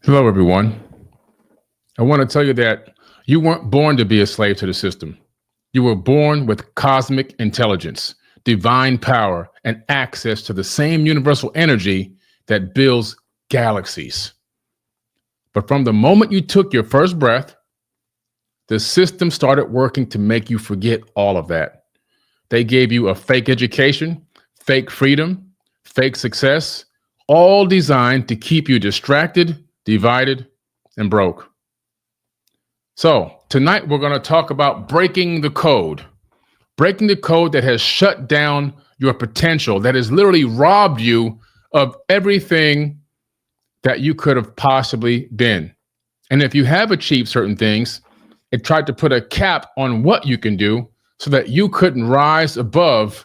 Hello, everyone. I want to tell you that you weren't born to be a slave to the system. You were born with cosmic intelligence, divine power, and access to the same universal energy that builds galaxies. But from the moment you took your first breath, the system started working to make you forget all of that. They gave you a fake education, fake freedom, fake success, all designed to keep you distracted, divided, and broke. So, tonight we're going to talk about breaking the code that has shut down your potential, that has literally robbed you of everything that you could have possibly been. And if you have achieved certain things, it tried to put a cap on what you can do so that you couldn't rise above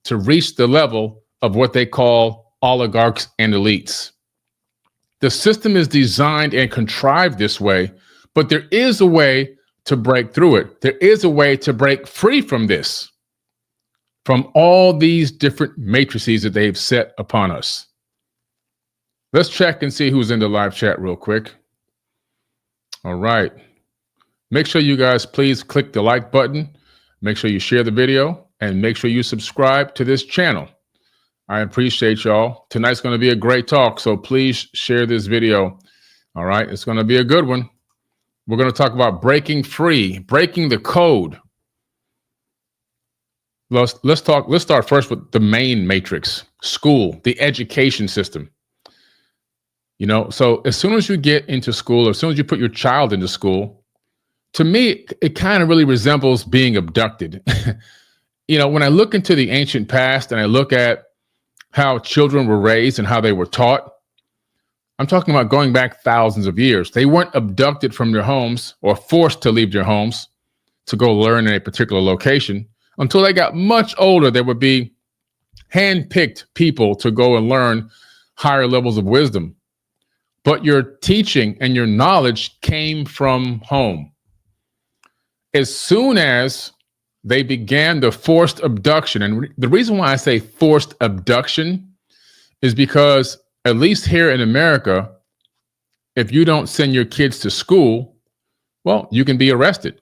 to reach the level of what they call oligarchs and elites. The system is designed and contrived this way, but there is a way to break through it. There is a way to break free from this, from all these different matrices that they've set upon us. Let's check and see who's in the live chat real quick. All right. Make sure you guys please click the like button. Make sure you share the video and make sure you subscribe to this channel. I appreciate y'all. Tonight's going to be a great talk, so please share this video. All right. It's going to be a good one. We're going to talk about breaking free, breaking the code. Let's start first with the main matrix, school, the education system. So as soon as you get into school, or as soon as you put your child into school, to me, it kind of really resembles being abducted. When I look into the ancient past and I look at how children were raised and how they were taught, I'm talking about going back thousands of years. They weren't abducted from their homes or forced to leave their homes to go learn in a particular location. Until they got much older, there would be hand-picked people to go and learn higher levels of wisdom. But your teaching and your knowledge came from home. As soon as they began the forced abduction, and the reason why I say forced abduction is because, at least here in America, if you don't send your kids to school, well, you can be arrested.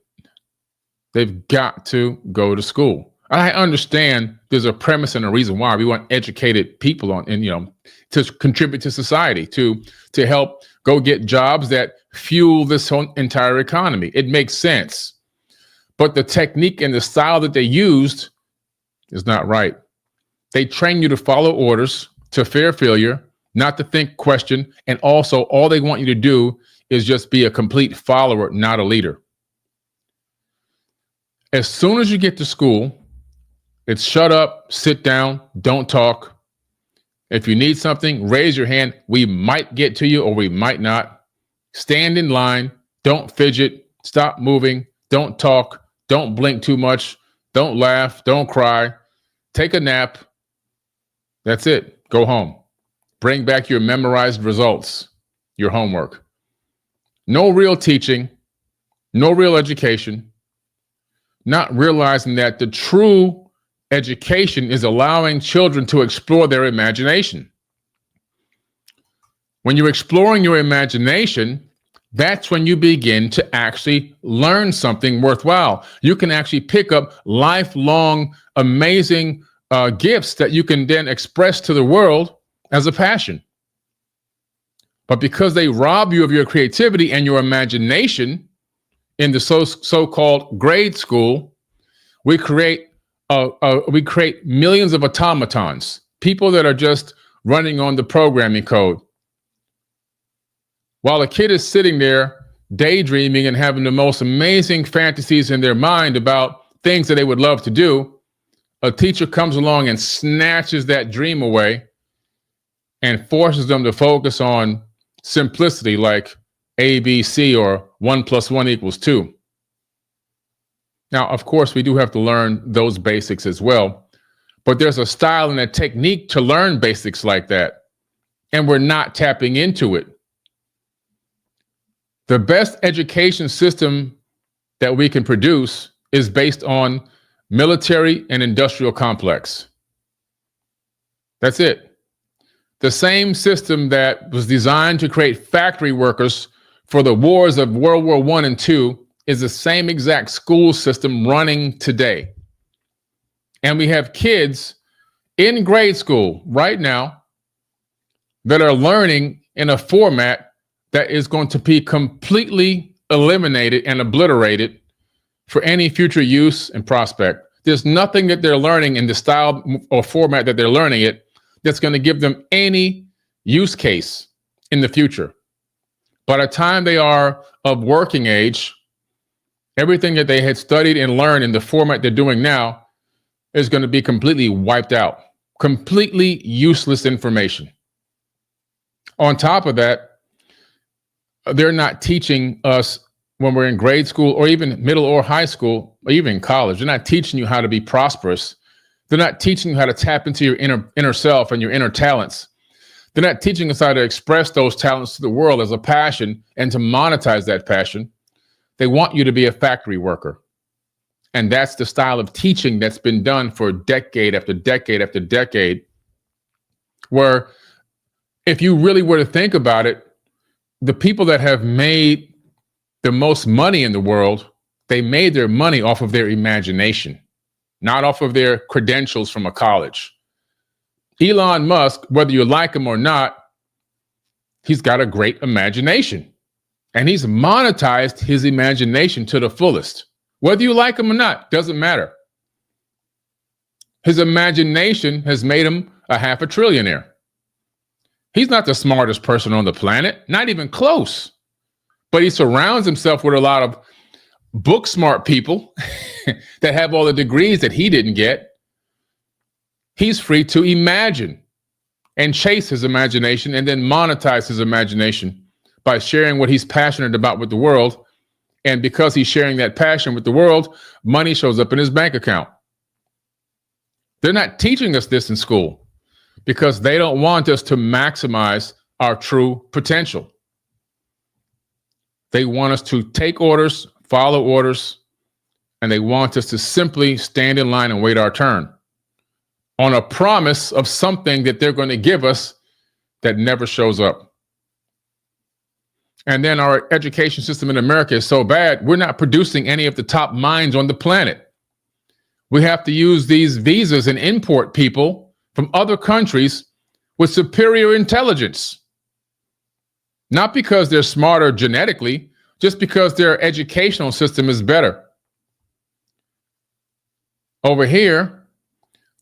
They've got to go to school. I understand there's a premise and a reason why we want educated people to contribute to society, to help go get jobs that fuel this whole entire economy. It makes sense. But the technique and the style that they used is not right. They train you to follow orders, to fear failure, not to think, question, and also all they want you to do is just be a complete follower, not a leader. As soon as you get to school, it's shut up, sit down, don't talk. If you need something, raise your hand. We might get to you or we might not. Stand in line, don't fidget, stop moving, don't talk, don't blink too much, don't laugh, don't cry, take a nap. That's it. Go home. Bring back your memorized results, your homework. No real teaching, no real education, not realizing that the true education is allowing children to explore their imagination. When you're exploring your imagination, that's when you begin to actually learn something worthwhile. You can actually pick up lifelong, amazing gifts that you can then express to the world as a passion. But because they rob you of your creativity and your imagination in the so-called grade school, we create millions of automatons, people that are just running on the programming code. While a kid is sitting there daydreaming and having the most amazing fantasies in their mind about things that they would love to do, a teacher comes along and snatches that dream away and forces them to focus on simplicity like A, B, C, or 1 + 1 = 2. Now, of course, we do have to learn those basics as well, but there's a style and a technique to learn basics like that, and we're not tapping into it. The best education system that we can produce is based on military and industrial complex. That's it. The same system that was designed to create factory workers for the wars of World War I and II is the same exact school system running today. And we have kids in grade school right now that are learning in a format that is going to be completely eliminated and obliterated for any future use and prospect. There's nothing that they're learning in the style or format that they're learning it that's going to give them any use case in the future. By the time they are of working age, everything that they had studied and learned in the format they're doing now is going to be completely wiped out. Completely useless information. On top of that, they're not teaching us when we're in grade school or even middle or high school or even college. They're not teaching you how to be prosperous. They're not teaching you how to tap into your inner self and your inner talents. They're not teaching us how to express those talents to the world as a passion and to monetize that passion. They want you to be a factory worker. And that's the style of teaching that's been done for decade after decade after decade, where if you really were to think about it, the people that have made the most money in the world, they made their money off of their imagination, not off of their credentials from a college. Elon Musk, whether you like him or not, he's got a great imagination. And he's monetized his imagination to the fullest. Whether you like him or not, doesn't matter. His imagination has made him a half a trillionaire. He's not the smartest person on the planet, not even close. But he surrounds himself with a lot of book smart people that have all the degrees that he didn't get. He's free to imagine and chase his imagination and then monetize his imagination by sharing what he's passionate about with the world. And because he's sharing that passion with the world, money shows up in his bank account. They're not teaching us this in school because they don't want us to maximize our true potential. They want us to take orders, follow orders, and they want us to simply stand in line and wait our turn on a promise of something that they're going to give us that never shows up. And then our education system in America is so bad, we're not producing any of the top minds on the planet. We have to use these visas and import people from other countries with superior intelligence. Not because they're smarter genetically, just because their educational system is better. Over here,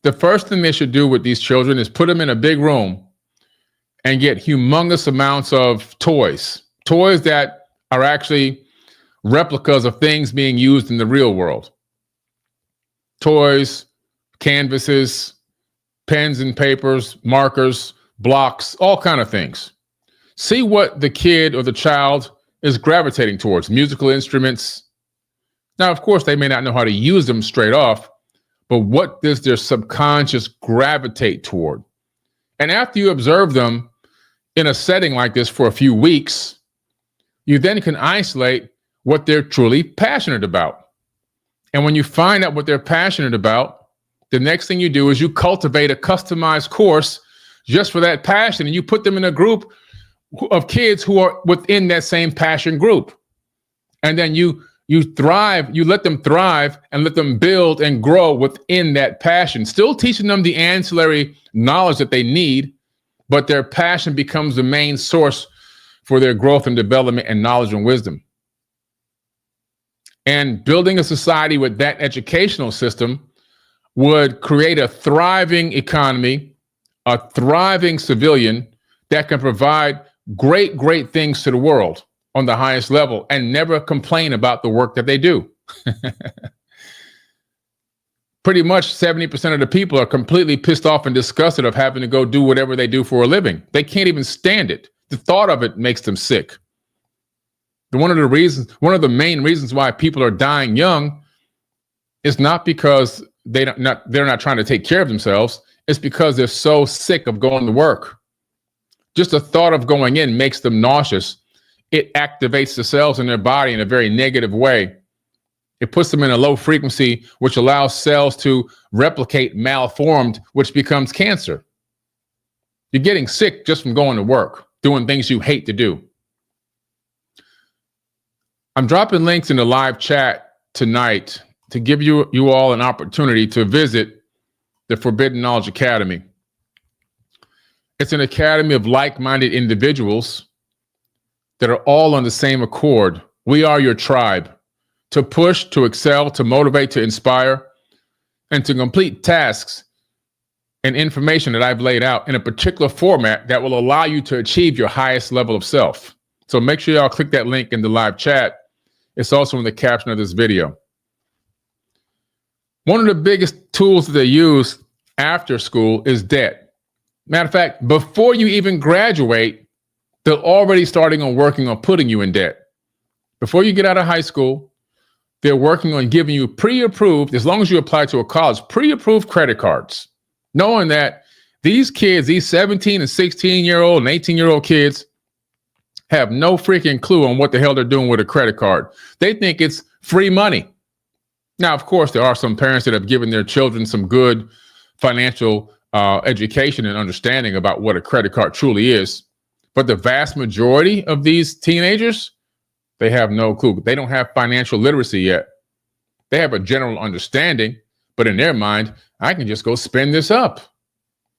the first thing they should do with these children is put them in a big room and get humongous amounts of toys that are actually replicas of things being used in the real world. Toys, canvases, pens and papers, markers, blocks, all kind of things. See what the kid or the child is gravitating towards. Musical instruments. Now, of course, they may not know how to use them straight off, but what does their subconscious gravitate toward? And after you observe them in a setting like this for a few weeks, you then can isolate what they're truly passionate about. And when you find out what they're passionate about, the next thing you do is you cultivate a customized course just for that passion, and you put them in a group of kids who are within that same passion group. And then you thrive, you let them thrive and let them build and grow within that passion, still teaching them the ancillary knowledge that they need, but their passion becomes the main source for their growth and development and knowledge and wisdom. And building a society with that educational system would create a thriving economy, a thriving civilian that can provide great, great things to the world on the highest level and never complain about the work that they do. Pretty much 70% of the people are completely pissed off and disgusted of having to go do whatever they do for a living. They can't even stand it. The thought of it makes them sick. One of the main reasons why people are dying young is not because they're not trying to take care of themselves. It's because they're so sick of going to work. Just the thought of going in makes them nauseous. It activates the cells in their body in a very negative way. It puts them in a low frequency, which allows cells to replicate malformed, which becomes cancer. You're getting sick just from going to work, doing things you hate to do. I'm dropping links in the live chat tonight to give you all an opportunity to visit the Forbidden Knowledge Academy. It's an academy of like-minded individuals that are all on the same accord. We are your tribe to push, to excel, to motivate, to inspire, and to complete tasks and information that I've laid out in a particular format that will allow you to achieve your highest level of self. So make sure y'all click that link in the live chat. It's also in the caption of this video. One of the biggest tools that they use after school is debt. Matter of fact, before you even graduate, they're already starting on working on putting you in debt. Before you get out of high school, they're working on giving you pre-approved, as long as you apply to a college, pre-approved credit cards, knowing that these kids, these 17 and 16-year-old and 18-year-old kids, have no freaking clue on what the hell they're doing with a credit card. They think it's free money. Now, of course, there are some parents that have given their children some good financial education and understanding about what a credit card truly is. But the vast majority of these teenagers, they have no clue. They don't have financial literacy yet. They have a general understanding, but in their mind, I can just go spend this up.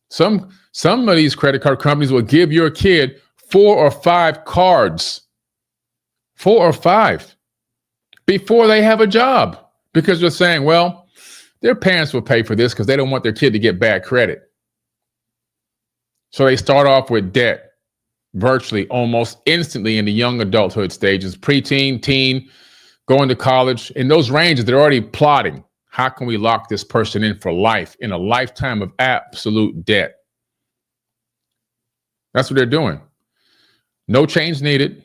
Some of these credit card companies will give your kid 4 or 5 cards, 4 or 5, before they have a job, because they're saying, well, their parents will pay for this because they don't want their kid to get bad credit. So they start off with debt virtually almost instantly in the young adulthood stages, preteen, teen, going to college. In those ranges, they're already plotting. How can we lock this person in for life, in a lifetime of absolute debt? That's what they're doing. No change needed,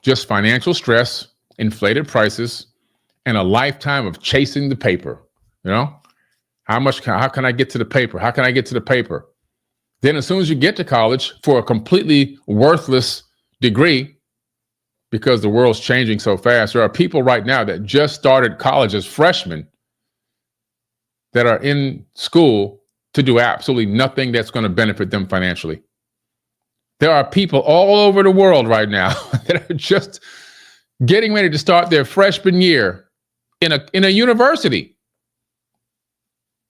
just financial stress, inflated prices, and a lifetime of chasing the paper. You know, how can I get to the paper? How can I get to the paper? Then as soon as you get to college for a completely worthless degree, because the world's changing so fast, there are people right now that just started college as freshmen that are in school to do absolutely nothing that's going to benefit them financially. There are people all over the world right now that are just getting ready to start their freshman year in a university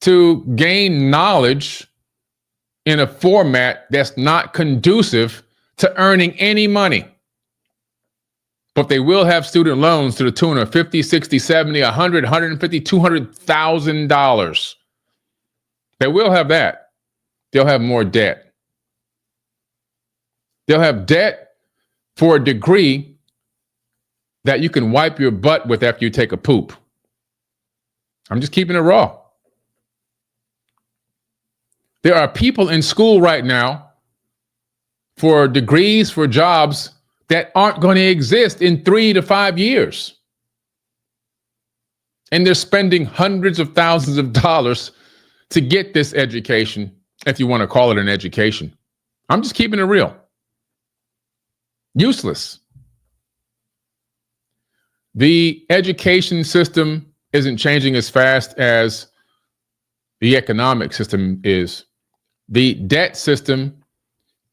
to gain knowledge in a format that's not conducive to earning any money. But they will have student loans to the tune of $50, $60, $70, $100, $150, $200,000. They will have that. They'll have more debt. They'll have debt for a degree that you can wipe your butt with after you take a poop. I'm just keeping it raw. There are people in school right now for degrees, for jobs that aren't going to exist in 3 to 5 years. And they're spending hundreds of thousands of dollars to get this education, if you want to call it an education. I'm just keeping it real. Useless. The education system isn't changing as fast as the economic system is. The debt system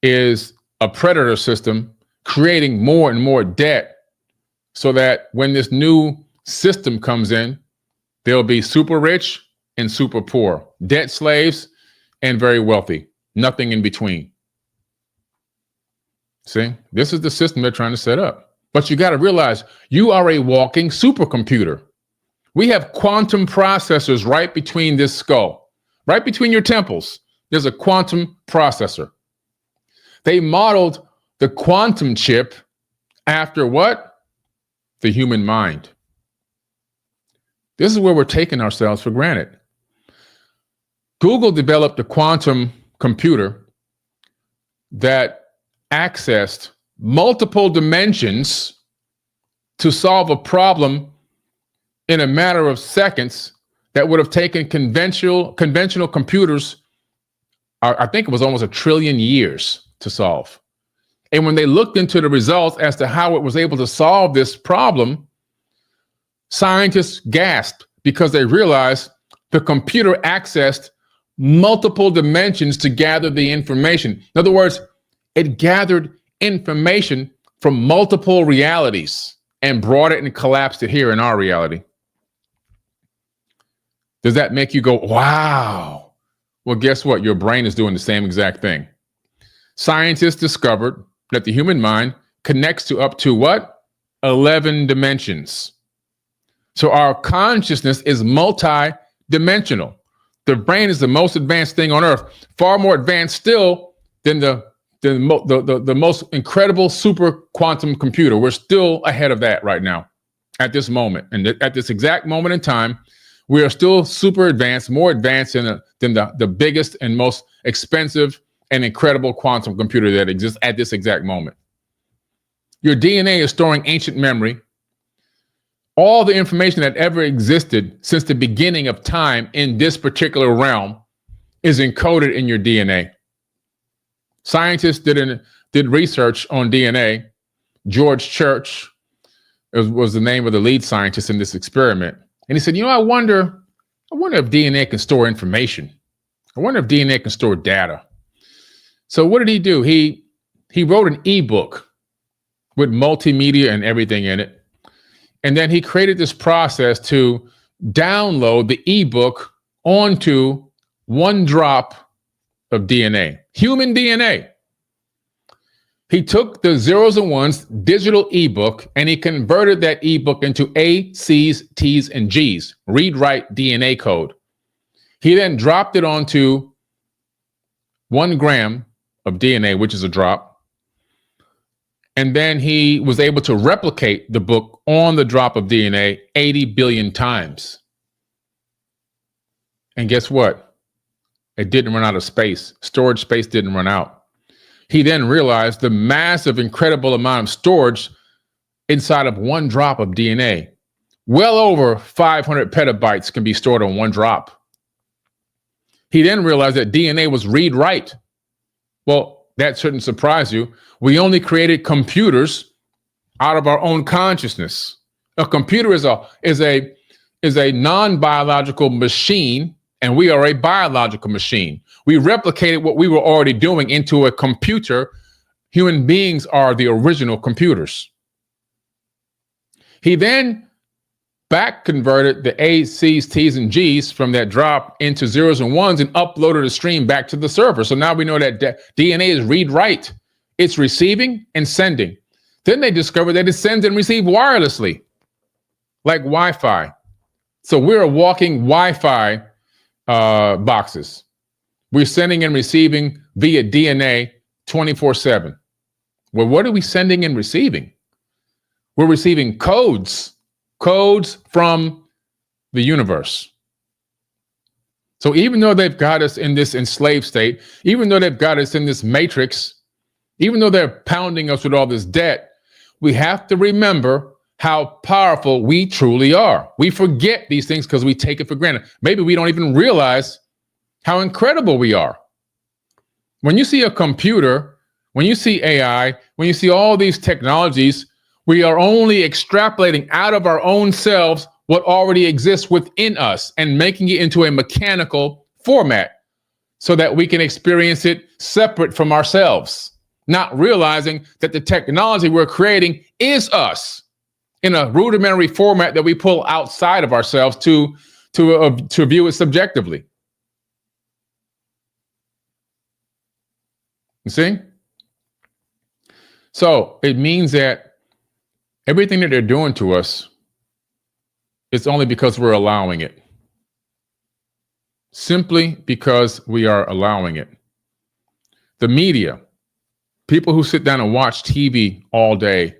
is a predator system, creating more and more debt so that when this new system comes in, there'll be super rich and super poor, debt slaves and very wealthy, nothing in between. See, this is the system they're trying to set up. But you got to realize you are a walking supercomputer. We have quantum processors right between this skull, right between your temples. There's a quantum processor. They modeled the quantum chip after what? The human mind. This is where we're taking ourselves for granted. Google developed a quantum computer that accessed multiple dimensions to solve a problem in a matter of seconds that would have taken conventional computers, I think it was almost 1 trillion years to solve. And when they looked into the results as to how it was able to solve this problem, scientists gasped because they realized the computer accessed multiple dimensions to gather the information. In other words, it gathered information from multiple realities and brought it and collapsed it here in our reality. Does that make you go, wow? Well, guess what? Your brain is doing the same exact thing. Scientists discovered that the human mind connects to up to what? 11 dimensions. So our consciousness is multi-dimensional. The brain is the most advanced thing on earth, far more advanced still than the most incredible super quantum computer. We're still ahead of that right now at this moment. And at this exact moment in time, we are still super advanced, more advanced than the biggest and most expensive and incredible quantum computer that exists at this exact moment. Your DNA is storing ancient memory. All the information that ever existed since the beginning of time in this particular realm is encoded in your DNA. Scientists did research on DNA. George Church was the name of the lead scientist in this experiment. And he said, I wonder if DNA can store information. I wonder if DNA can store data. So what did he do? He wrote an ebook with multimedia and everything in it. And then he created this process to download the ebook onto one drop of DNA, human DNA. He took the zeros and ones digital ebook and he converted that ebook into A, C's, T's, and G's, read-write DNA code. He then dropped it onto 1 gram of DNA, which is a drop. And then he was able to replicate the book on the drop of DNA 80 billion times. And guess what? It didn't run out of space. Storage space didn't run out. He then realized the massive, incredible amount of storage inside of 1 drop of DNA. Well over 500 petabytes can be stored on 1 drop. He then realized that DNA was read-write. Well, that shouldn't surprise you. We only created computers out of our own consciousness. A computer is a non-biological machine, and we are a biological machine. We replicated what we were already doing into a computer. Human beings are the original computers. He then back converted the A's, C's, T's, and G's from that drop into zeros and ones and uploaded a stream back to the server. So now we know that DNA is read-write. It's receiving and sending. Then they discovered that it sends and receives wirelessly, like Wi-Fi. So we're walking Wi-Fi boxes. We're sending and receiving via DNA 24/7. Well, what are we sending and receiving? We're receiving codes from the universe. So even though they've got us in this enslaved state, even though they've got us in this matrix, even though they're pounding us with all this debt, we have to remember how powerful we truly are. We forget these things because we take it for granted. Maybe we don't even realize how incredible we are. When you see a computer, when you see AI, when you see all these technologies, we are only extrapolating out of our own selves what already exists within us and making it into a mechanical format so that we can experience it separate from ourselves, not realizing that the technology we're creating is us in a rudimentary format that we pull outside of ourselves to view it subjectively. You see? So it means that everything that they're doing to us, it's only because we're allowing it. Simply because we are allowing it. The media, people who sit down and watch TV all day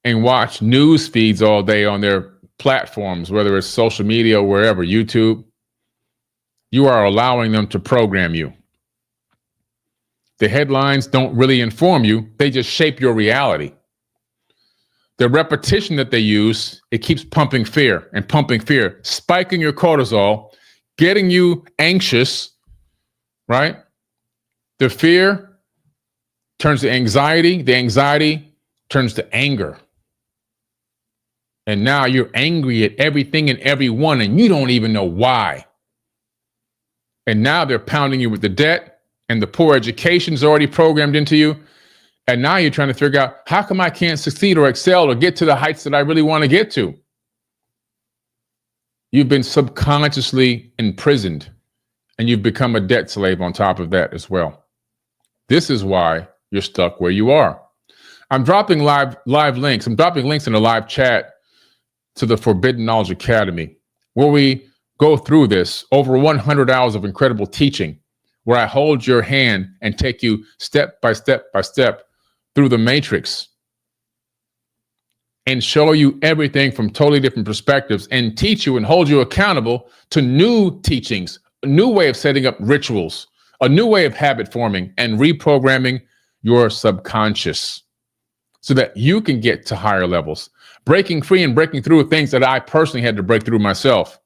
and watch news feeds all day on their platforms, whether it's social media or wherever, YouTube, you are allowing them to program you. The headlines don't really inform you, they just shape your reality. The repetition that they use, it keeps pumping fear, spiking your cortisol, getting you anxious, right? The fear turns to anxiety, the anxiety turns to anger. And now you're angry at everything and everyone, and you don't even know why. And now they're pounding you with the debt, and the poor education's already programmed into you. And now you're trying to figure out, how come I can't succeed or excel or get to the heights that I really want to get to? You've been subconsciously imprisoned, and you've become a debt slave on top of that as well. This is why you're stuck where you are. I'm dropping live links. I'm dropping links in the live chat to the Forbidden Knowledge Academy, where we go through this over 100 hours of incredible teaching, where I hold your hand and take you step by step by step through the matrix and show you everything from totally different perspectives and teach you and hold you accountable to new teachings, a new way of setting up rituals, a new way of habit forming and reprogramming your subconscious so that you can get to higher levels, breaking free and breaking through things that I personally had to break through myself.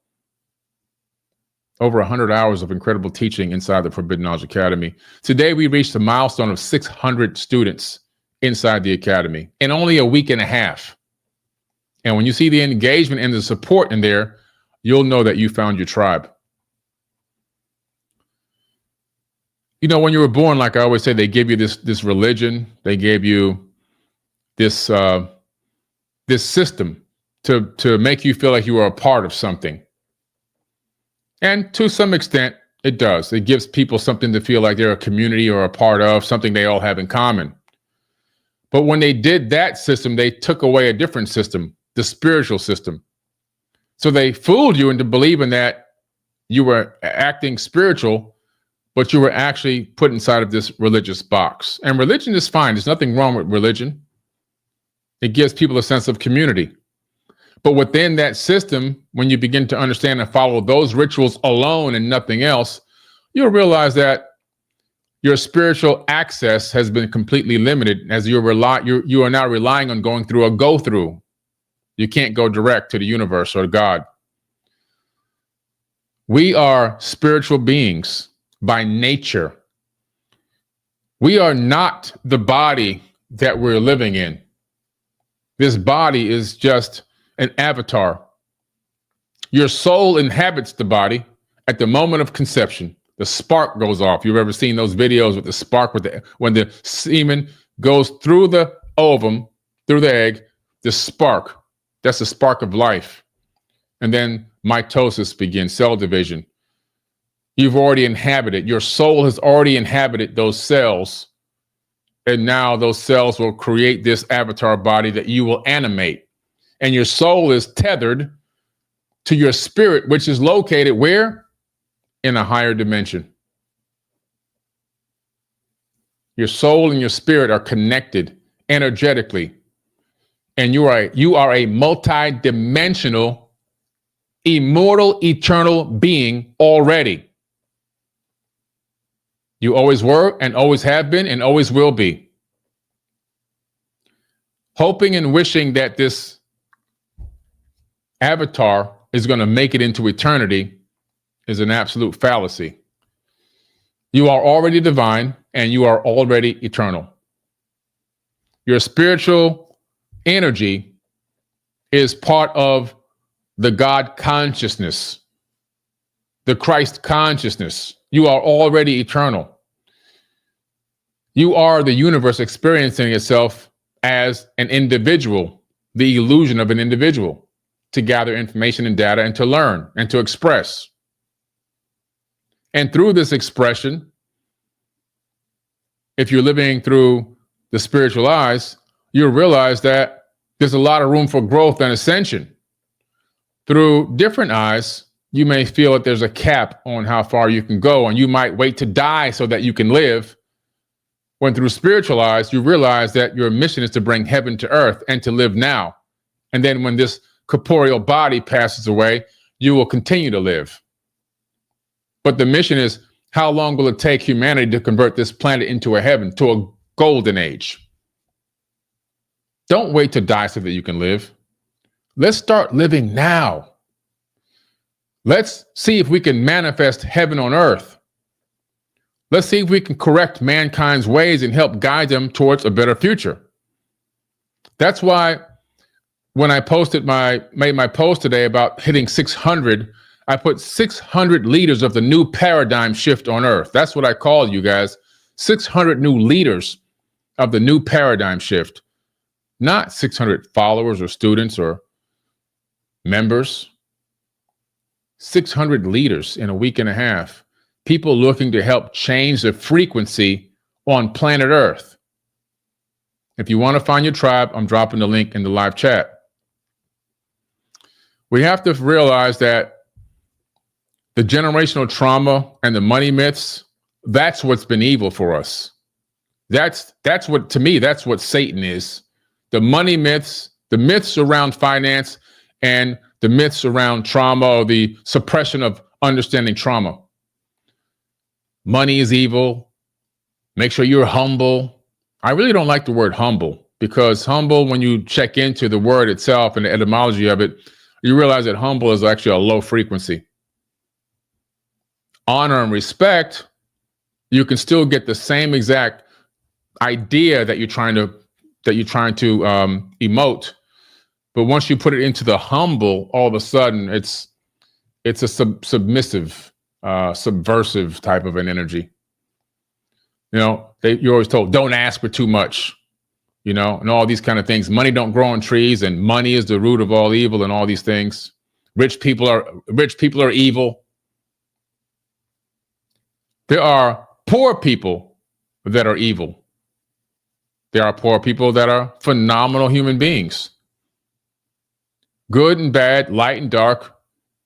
Over 100 hours of incredible teaching inside the Forbidden Knowledge Academy. Today, we reached a milestone of 600 students inside the Academy in only a week and a half. And when you see the engagement and the support in there, you'll know that you found your tribe. You know, when you were born, like I always say, they give you this religion. They gave you this system to make you feel like you are a part of something. And to some extent, it does. It gives people something to feel like they're a community or a part of, something they all have in common. But when they did that system, they took away a different system, the spiritual system. So they fooled you into believing that you were acting spiritual, but you were actually put inside of this religious box. And religion is fine. There's nothing wrong with religion. It gives people a sense of community. But within that system, when you begin to understand and follow those rituals alone and nothing else, you'll realize that your spiritual access has been completely limited as you are now relying on going through a go-through. You can't go direct to the universe or God. We are spiritual beings by nature. We are not the body that we're living in. This body is just an avatar. Your soul inhabits the body at the moment of conception. The spark goes off. You've ever seen those videos with the spark, when the semen goes through the ovum, through the egg, the spark, that's the spark of life. And then mitosis begins, cell division. You've already inhabited, your soul has already inhabited those cells. And now those cells will create this avatar body that you will animate. And your soul is tethered to your spirit, which is located where? In a higher dimension. Your soul and your spirit are connected energetically. And you are a multi-dimensional, immortal, eternal being already. You always were and always have been and always will be. Hoping and wishing that this avatar is going to make it into eternity is an absolute fallacy. You are already divine and you are already eternal. Your spiritual energy is part of the God consciousness, the Christ consciousness. You are already eternal. You are the universe experiencing itself as an individual, the illusion of an individual, to gather information and data and to learn and to express. And through this expression, if you're living through the spiritual eyes, you'll realize that there's a lot of room for growth and ascension. Through different eyes, you may feel that there's a cap on how far you can go, and you might wait to die so that you can live. When through spiritual eyes, you realize that your mission is to bring heaven to earth and to live now. And then when this corporeal body passes away, you will continue to live. But the mission is, how long will it take humanity to convert this planet into a heaven, to a golden age? Don't wait to die so that you can live. Let's start living now. Let's see if we can manifest heaven on earth. Let's see if we can correct mankind's ways and help guide them towards a better future. That's why when I made my post today about hitting 600, I put 600 leaders of the new paradigm shift on earth. That's what I call you guys. 600 new leaders of the new paradigm shift. Not 600 followers or students or members. 600 leaders in a week and a half. People looking to help change the frequency on planet Earth. If you want to find your tribe, I'm dropping the link in the live chat. We have to realize that the generational trauma and the money myths, that's what's been evil for us. That's what, to me, that's what Satan is. The money myths, the myths around finance, and the myths around trauma, or the suppression of understanding trauma. Money is evil. Make sure you're humble. I really don't like the word humble, because humble, when you check into the word itself and the etymology of it, you realize that humble is actually a low frequency. Honor and respect, you can still get the same exact idea that you're trying to emote, but once you put it into the humble, all of a sudden it's a submissive, subversive type of an energy. You know, you're always told, don't ask for too much, you know, and all these kind of things. Money don't grow on trees, and money is the root of all evil, and all these things. Rich people are evil. There are poor people that are evil. There are poor people that are phenomenal human beings. Good and bad, light and dark,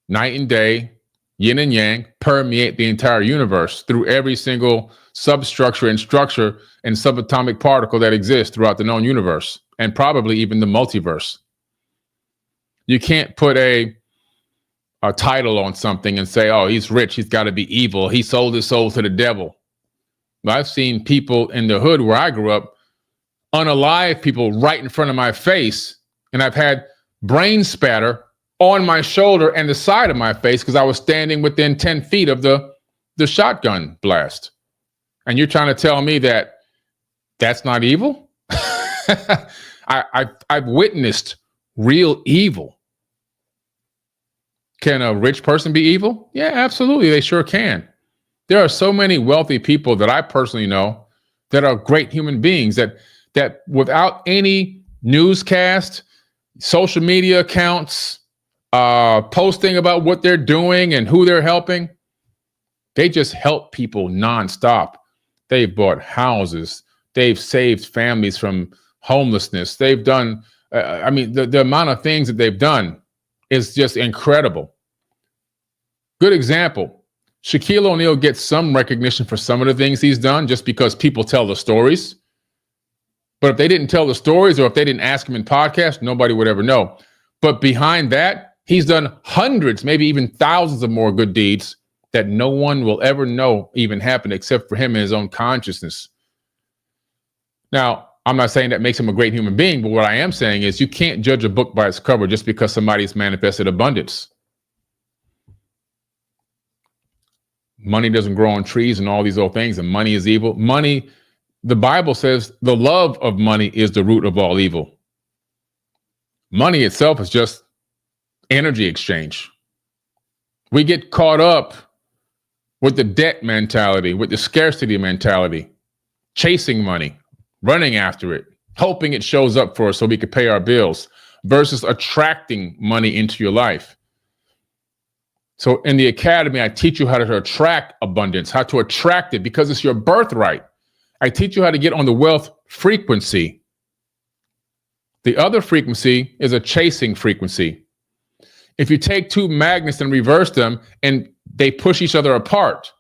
night and day, yin and yang permeate the entire universe through every single substructure and structure and subatomic particle that exists throughout the known universe, and probably even the multiverse. You can't put a title on something and say, oh, he's rich, he's got to be evil, he sold his soul to the devil. I've seen people in the hood where I grew up, unalive people right in front of my face, and I've had brain spatter on my shoulder and the side of my face because I was standing within 10 feet of the shotgun blast. And you're trying to tell me that that's not evil? I've witnessed real evil. Can a rich person be evil? Yeah, absolutely. They sure can. There are so many wealthy people that I personally know that are great human beings that without any newscast, social media accounts, posting about what they're doing and who they're helping, they just help people nonstop. They've bought houses. They've saved families from homelessness. They've done, the amount of things that they've done is just incredible. Good example. Shaquille O'Neal gets some recognition for some of the things he's done just because people tell the stories. But if they didn't tell the stories, or if they didn't ask him in podcasts, nobody would ever know. But behind that, he's done hundreds, maybe even thousands of more good deeds that no one will ever know even happened except for him and his own consciousness. Now, I'm not saying that makes him a great human being, but what I am saying is you can't judge a book by its cover just because somebody's manifested abundance. Money doesn't grow on trees and all these old things, and money is evil. Money, the Bible says the love of money is the root of all evil. Money itself is just energy exchange. We get caught up with the debt mentality, with the scarcity mentality, chasing money, running after it, hoping it shows up for us so we can pay our bills, versus attracting money into your life. So in the academy, I teach you how to attract abundance, how to attract it because it's your birthright. I teach you how to get on the wealth frequency. The other frequency is a chasing frequency. If you take two magnets and reverse them, and they push each other apart.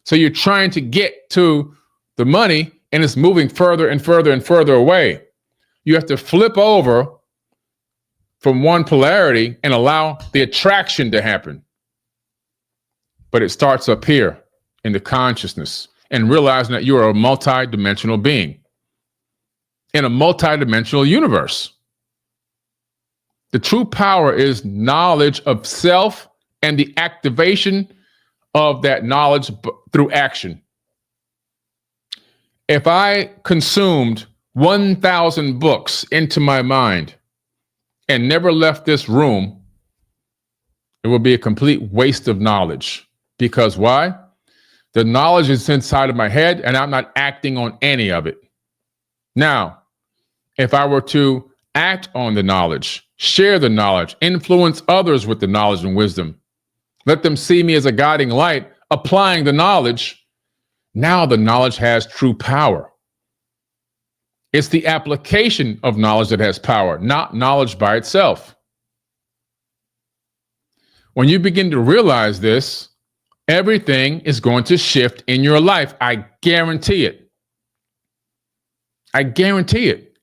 So you're trying to get to the money and it's moving further and further and further away. You have to flip over from one polarity and allow the attraction to happen. But it starts up here in the consciousness and realizing that you are a multi-dimensional being in a multi-dimensional universe. The true power is knowledge of self and the activation of that knowledge through action. If I consumed 1,000 books into my mind and never left this room, It will be a complete waste of knowledge. Because why? The knowledge is inside of my head and I'm not acting on any of it. Now, if I were to act on the knowledge, share the knowledge, influence others with the knowledge and wisdom, let them see me as a guiding light, applying the knowledge, now the knowledge has true power. It's the application of knowledge that has power, not knowledge by itself. When you begin to realize this, everything is going to shift in your life. I guarantee it. I guarantee it.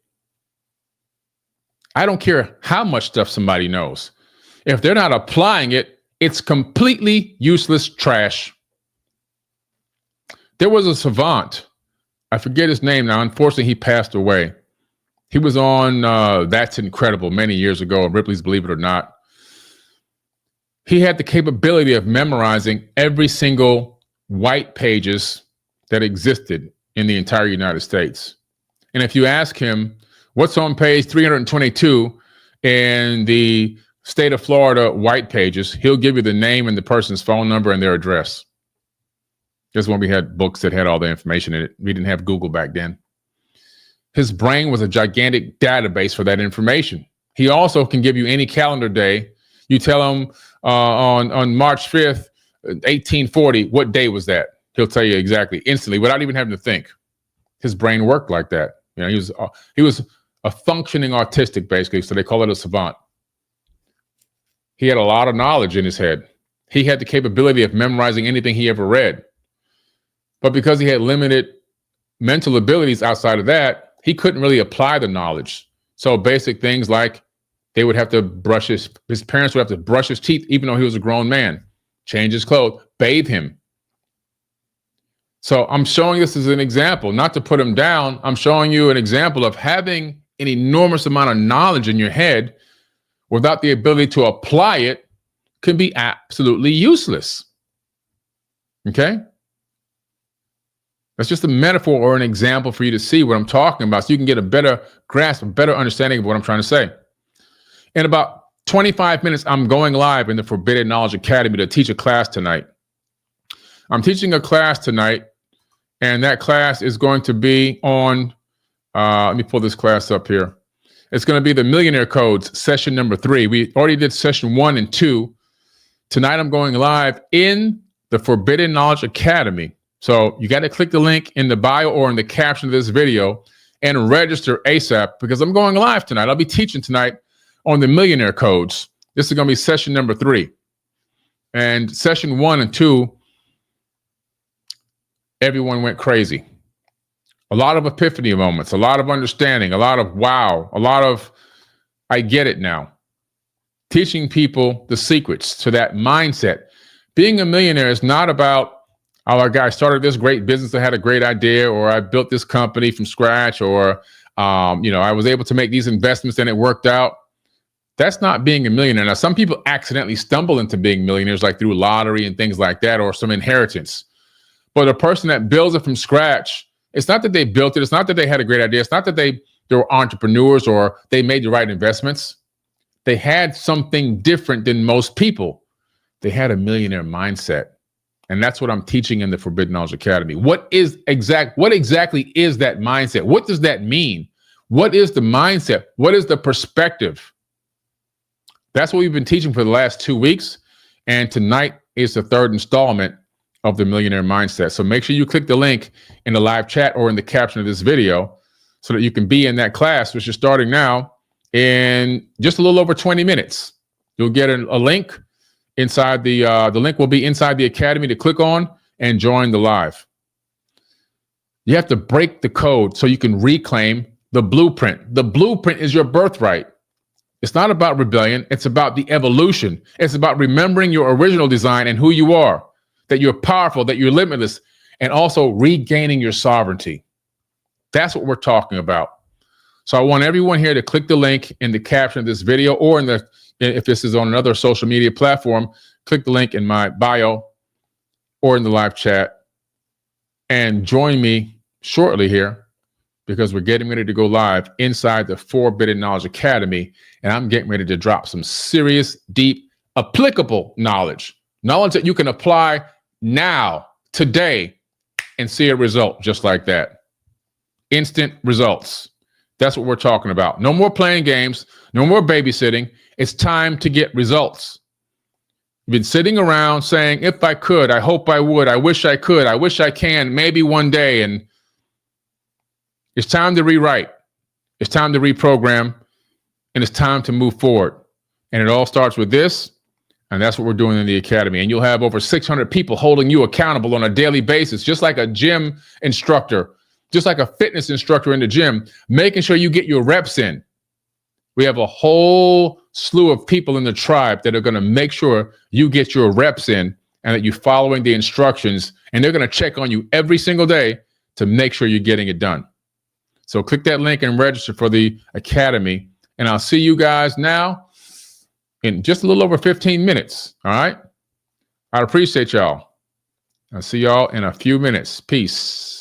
I don't care how much stuff somebody knows. If they're not applying it, it's completely useless trash. There was a savant. I forget his name now. Unfortunately, he passed away. He was on That's Incredible many years ago, Ripley's Believe It or Not. He had the capability of memorizing every single white pages that existed in the entire United States. And if you ask him, what's on page 322 in the state of Florida white pages, he'll give you the name and the person's phone number and their address. Just when we had books that had all the information in it. We didn't have Google back then. His brain was a gigantic database for that information. He also can give you any calendar day. You tell him on March 5th, 1840, what day was that? He'll tell you exactly, instantly, without even having to think. His brain worked like that. You know, he was a functioning autistic, basically, so they call it a savant. He had a lot of knowledge in his head. He had the capability of memorizing anything he ever read. But because he had limited mental abilities outside of that, he couldn't really apply the knowledge. So basic things like they would have to brush his parents would have to brush his teeth, even though he was a grown man, change his clothes, bathe him. So I'm showing this as an example, not to put him down. I'm showing you an example of having an enormous amount of knowledge in your head without the ability to apply it can be absolutely useless. Okay? That's just a metaphor or an example for you to see what I'm talking about so you can get a better grasp, a better understanding of what I'm trying to say. In about 25 minutes, I'm going live in the Forbidden Knowledge Academy to teach a class tonight. I'm teaching a class tonight, and that class is going to be on, let me pull this class up here. It's going to be the Millionaire Codes, session number 3. We already did session 1 and 2. Tonight, I'm going live in the Forbidden Knowledge Academy. So you got to click the link in the bio or in the caption of this video and register ASAP because I'm going live tonight. I'll be teaching tonight on the Millionaire Codes. This is going to be session number 3. And session 1 and 2, everyone went crazy. A lot of epiphany moments, a lot of understanding, a lot of wow, a lot of I get it now. Teaching people the secrets to that mindset. Being a millionaire is not about, oh, our guy started this great business, I had a great idea, or I built this company from scratch, or I was able to make these investments and it worked out. That's not being a millionaire. Now, some people accidentally stumble into being millionaires, like through lottery and things like that, or some inheritance. But a person that builds it from scratch, it's not that they built it. It's not that they had a great idea. It's not that they were entrepreneurs or they made the right investments. They had something different than most people. They had a millionaire mindset. And that's what I'm teaching in the Forbidden Knowledge Academy. What exactly is that mindset? What does that mean? What is the mindset? What is the perspective? That's what we've been teaching for the last 2 weeks. And tonight is the 3rd installment of the Millionaire Mindset. So make sure you click the link in the live chat or in the caption of this video so that you can be in that class, which is starting now in just a little over 20 minutes. You'll get a link. Inside the link will be inside the academy to click on and join the live. You have to break the code so you can reclaim the blueprint. The blueprint is your birthright. It's not about rebellion. It's about the evolution. It's about remembering your original design and who you are, that you're powerful, that you're limitless, and also regaining your sovereignty. That's what we're talking about. So I want everyone here to click the link in the caption of this video, or if this is on another social media platform, click the link in my bio or in the live chat and join me shortly here because we're getting ready to go live inside the Forbidden Knowledge Academy. And I'm getting ready to drop some serious, deep, applicable knowledge, knowledge that you can apply now, today, and see a result just like that. Instant results. That's what we're talking about. No more playing games, no more babysitting. It's time to get results. You've been sitting around saying, if I could, I hope I would, I wish I could, I wish I can, maybe one day. And it's time to rewrite. It's time to reprogram. And it's time to move forward. And it all starts with this. And that's what we're doing in the academy. And you'll have over 600 people holding you accountable on a daily basis, just like a gym instructor, just like a fitness instructor in the gym, making sure you get your reps in. We have a whole slew of people in the tribe that are going to make sure you get your reps in and that you're following the instructions. And they're going to check on you every single day to make sure you're getting it done. So click that link and register for the academy. And I'll see you guys now in just a little over 15 minutes. All right. I appreciate y'all. I'll see y'all in a few minutes. Peace.